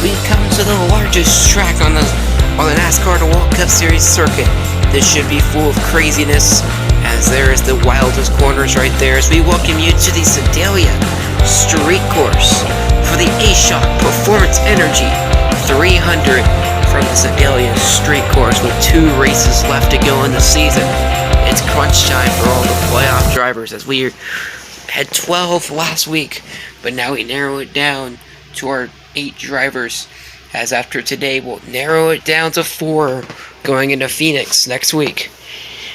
we've come to the largest track on the NASCAR to World Cup Series circuit. This should be full of craziness, as there is the wildest corners right there as we welcome you to the Sedalia Street Course for the A-Shock Performance Energy 300 from the Sedalia Street Course with 2 races left to go in the season. It's crunch time for all the playoff drivers as we had 12 last week, but now we narrow it down to our 8 drivers, as after today we'll narrow it down to 4 going into Phoenix next week.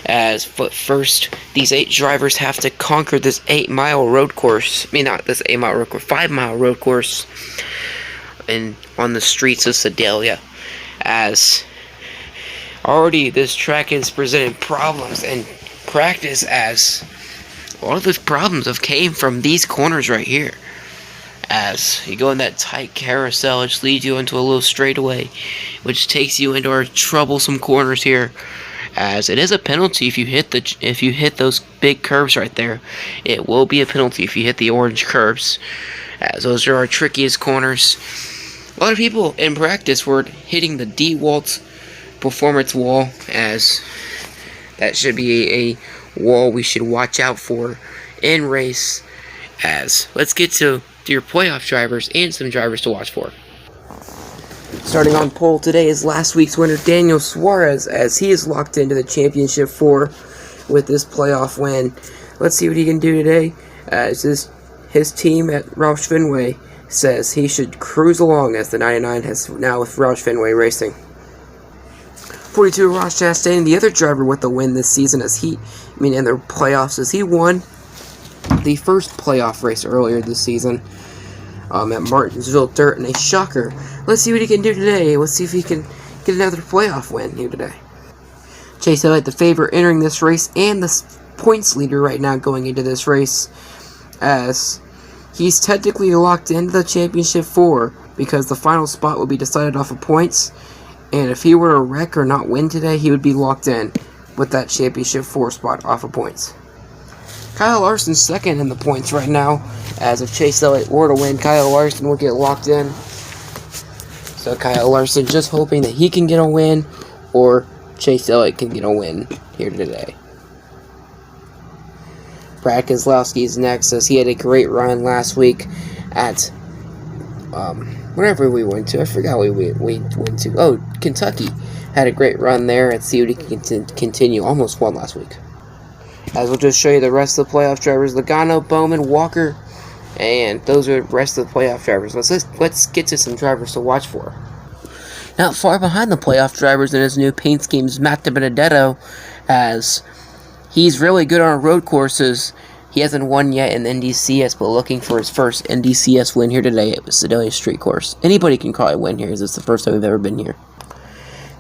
But first, these 8 drivers have to conquer this 8-mile road course. I mean, not this 8-mile road course, 5-mile road course on the streets of Sedalia, as already this track has presented problems in practice, as a lot of those problems have came from these corners right here. As you go in that tight carousel, which leads you into a little straightaway, which takes you into our troublesome corners here. As it is a penalty if you hit those big curves right there. It will be a penalty if you hit the orange curves, as those are our trickiest corners. A lot of people in practice were hitting the DeWalt performance wall, as that should be a wall we should watch out for in race. As let's get to your playoff drivers and some drivers to watch for. Starting on pole today is last week's winner Daniel Suarez, as he is locked into the championship 4 with this playoff win. Let's see what he can do today, as his team at Roush Fenway says he should cruise along, as the 99 has now with Roush Fenway Racing. 42 Ross Chastain, the other driver with the win this season, in their playoffs, as he won the first playoff race earlier this season at Martinsville Dirt in a shocker. Let's see what he can do today. Let's see if he can get another playoff win here today. Chase Elliott, the favorite entering this race and the points leader right now going into this race, as he's technically locked into the championship 4 because the final spot will be decided off of points, and if he were to wreck or not win today, he would be locked in with that championship 4 spot off of points. Kyle Larson's second in the points right now, as if Chase Elliott were to win, Kyle Larson would get locked in. So Kyle Larson just hoping that he can get a win, or Chase Elliott can get a win here today. Brad Keselowski is next, as he had a great run last week at wherever we went to. I forgot we went to. Oh, Kentucky. Had a great run there. Let's see what he can continue. Almost won last week. As we'll just show you the rest of the playoff drivers: Logano, Bowman, Walker, and those are the rest of the playoff drivers. Let's get to some drivers to watch for. Not far behind the playoff drivers in his new paint schemes, Matt DiBenedetto, as he's really good on road courses. He hasn't won yet in the NDCS, but looking for his first NDCS win here today at the Sedalia Street Course. Anybody can probably win here, as it's the first time we've ever been here.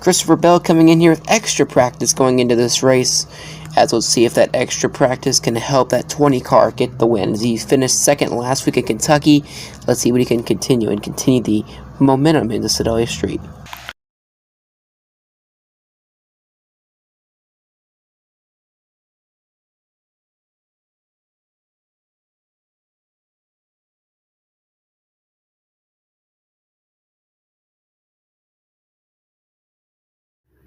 Christopher Bell coming in here with extra practice going into this race, as we'll see if that extra practice can help that 20 car get the win. As he finished second last week at Kentucky, let's see what he can continue the momentum into Sedalia Street.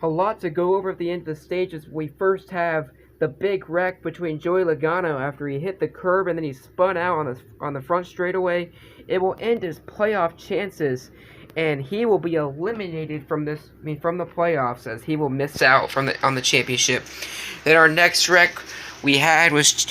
A lot to go over at the end of the stage, as we first have the big wreck between Joey Logano after he hit the curb and then he spun out on the front straightaway. It will end his playoff chances, and he will be eliminated from the playoffs, as he will miss out on the championship. Then our next wreck we had was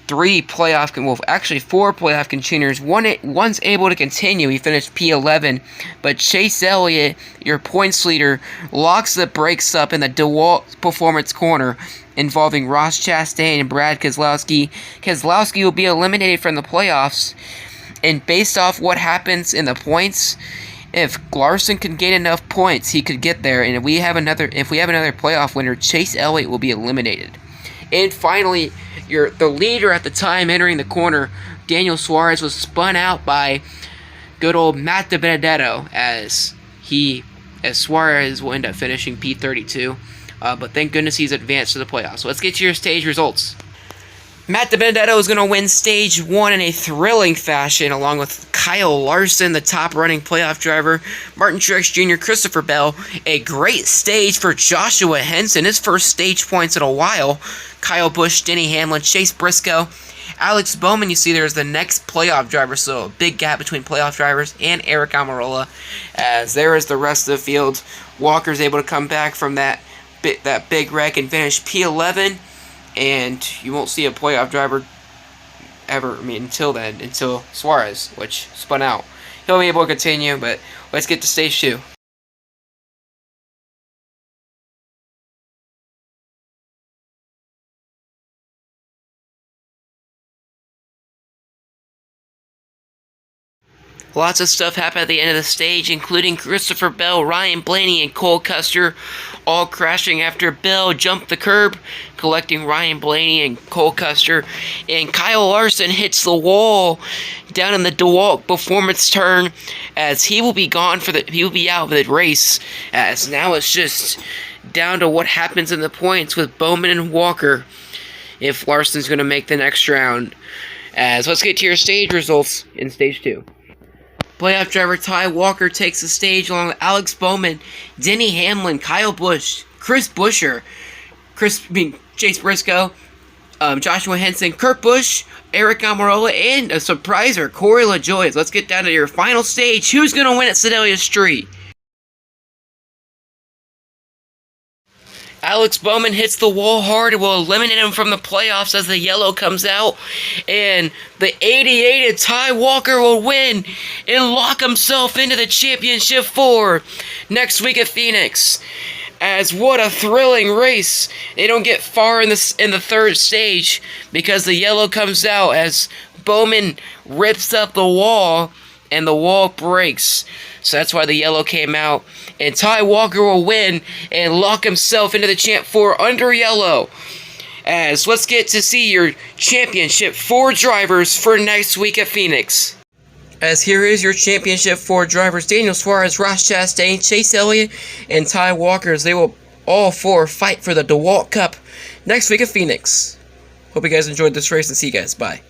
4 playoff contenders. One's able to continue. He finished P11, but Chase Elliott, your points leader, locks the brakes up in the DeWalt Performance Corner involving Ross Chastain and Brad Keselowski. Keselowski will be eliminated from the playoffs, and based off what happens in the points, if Larson can gain enough points, he could get there. And if we have another playoff winner, Chase Elliott will be eliminated. And finally, the leader at the time entering the corner, Daniel Suarez, was spun out by good old Matt DiBenedetto, as Suarez will end up finishing P32. But thank goodness he's advanced to the playoffs. So let's get to your stage results. Matt DiBenedetto is going to win Stage 1 in a thrilling fashion, along with Kyle Larson, the top-running playoff driver, Martin Truex Jr., Christopher Bell. A great stage for Joshua Henson, his first stage points in a while. Kyle Busch, Denny Hamlin, Chase Briscoe. Alex Bowman, you see there's the next playoff driver, so a big gap between playoff drivers, and Eric Almirola, as there is the rest of the field. Walker's able to come back from that big wreck and finish P11. And you won't see a playoff driver ever, until then, until Suarez, which spun out. He'll be able to continue, but let's get to Stage 2. Lots of stuff happened at the end of the stage, including Christopher Bell, Ryan Blaney, and Cole Custer all crashing after Bell jumped the curb, collecting Ryan Blaney and Cole Custer. And Kyle Larson hits the wall down in the DeWalt Performance turn, as he will be out for the race. As now it's just down to what happens in the points with Bowman and Walker, if Larson's going to make the next round. As let's get to your stage results in Stage 2. Playoff driver Ty Walker takes the stage along with Alex Bowman, Denny Hamlin, Kyle Busch, Chris Buescher, Chase Briscoe, Joshua Henson, Kurt Busch, Eric Almirola, and a surpriser, Corey LaJoie. Let's get down to your final stage. Who's going to win at Sedalia Street? Alex Bowman hits the wall hard and will eliminate him from the playoffs as the yellow comes out. And the 88 Ty Walker will win and lock himself into the championship for next week at Phoenix. As what a thrilling race. They don't get far in the third stage because the yellow comes out as Bowman rips up the wall and the wall breaks. So that's why the yellow came out. And Ty Walker will win and lock himself into the Champ 4 under yellow. As let's get to see your Championship 4 drivers for next week at Phoenix. As here is your Championship 4 drivers: Daniel Suarez, Ross Chastain, Chase Elliott, and Ty Walker, as they will all 4 fight for the DeWalt Cup next week at Phoenix. Hope you guys enjoyed this race, and see you guys. Bye.